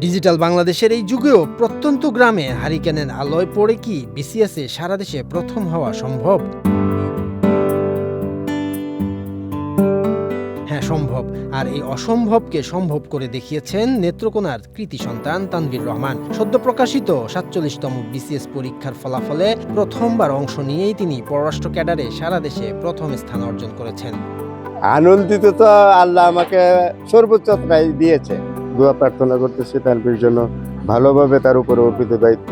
Digital বাংলাদেশের এই যুগেও প্রত্যন্ত গ্রামে হারিকেনের আলোয় পড়ে কি বিসিএসে সারা দেশে প্রথম হওয়া সম্ভব? হ্যাঁ, সম্ভব। আর এই অসম্ভবকে সম্ভব করে দেখিয়েছেন নেত্রকোনার কৃতি সন্তান তানভীর রহমান। সদ্য প্রকাশিত ৪৭তম বিসিএস পরীক্ষার ফলাফলে প্রথমবার অংশ নিয়েই তিনি পররাষ্ট্র ক্যাডারে সারা দেশে প্রথম স্থান অর্জন করেছেন। আনন্দিত তো আল্লাহ আমাকে সর্বোচ্চ দিয়েছে। দোয়া প্রার্থনা করতেছি তানভীর জন্য, ভালোভাবে তার উপরে অর্পিত দায়িত্ব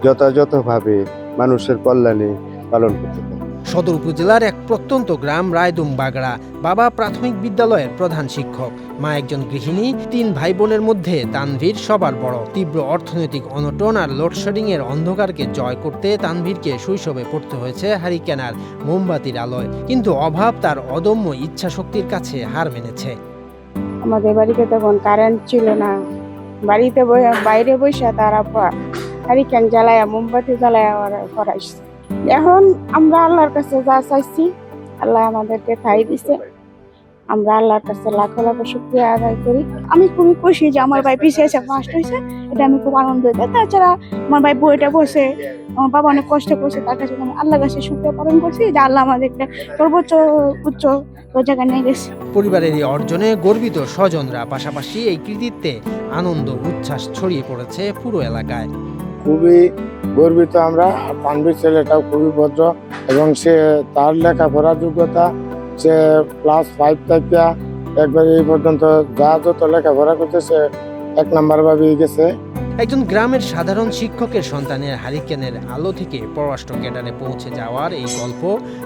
যথাযথভাবে মানুষের কল্যাণে পালন করতে পারে। সদর উপজেলার এক প্রত্যন্ত গ্রাম রায়দুম বাগড়া। বাবা প্রাথমিক বিদ্যালয়ের প্রধান শিক্ষক, মা একজন গৃহিণী, ৩ ভাই বোনের মধ্যে তানভীর সবার বড়। তীব্র অর্থনৈতিক অনটন আর লোডশেডিং এর অন্ধকারকে জয় করতে তানভীরকে শৈশবে পড়তে হয়েছে হারিকেন আর মোমবাতির আলোয়। কিন্তু অভাব তার অদম্য ইচ্ছা শক্তির কাছে হার মেনেছে। আমাদের বাড়িতে তখন কারেন্ট ছিল না, বাড়িতে বাইরে বসে তারা হারিকেন জ্বালায়া মোমবাতি জ্বালায়া পড়াইছে। এখন আমরা আল্লাহর কাছে যা চাইছি আল্লাহ আমাদেরকে তাই দিছে। আমরা আল্লাহর কাছে লাখো লাখো শুকরিয়া আদায় করি। আমি খুবই খুশি যে আমার ভাই বিসিএস ফার্স্ট হয়েছে, এটা আমি খুব আনন্দ হয়েছে। তাছাড়া আমার ভাই বইটা বসে, আমার বাবা অনেক কষ্ট করছে, তার কাছে আমি আল্লাহর কাছে শুকরিয়া পালন করছি যে আল্লাহ আমাদেরকে সর্বোচ্চ উচ্চ জায়গায় নিয়ে গেছে। পরিবারের এই অর্জনে গর্বিত স্বজনরা, পাশাপাশি এই কৃতিত্বে আনন্দ উচ্ছ্বাস ছড়িয়ে পড়েছে পুরো এলাকায়। খুবই গর্বিত আমরা। তানভীর ছেলেটাও খুবই ভদ্র এবং সে তার লেখাপড়ার যোগ্যতা, সে ক্লাস 5 থেকে একবারে এই পর্যন্ত যা যত লেখাপড়া করতেছে 1 নাম্বার ভাবেই গেছে। একজন গ্রামের সাধারণ শিক্ষকের সন্তানের হারিকেনের আলো থেকে পররাষ্ট্র ক্যাডারে পৌঁছে যাওয়ার এই গল্প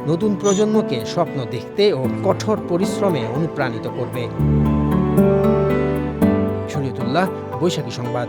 নতুন প্রজন্মকে স্বপ্ন দেখতে ও কঠোর পরিশ্রমে অনুপ্রাণিত করবে। শরীয়তুল্লাহ, বৈশাখী সংবাদ।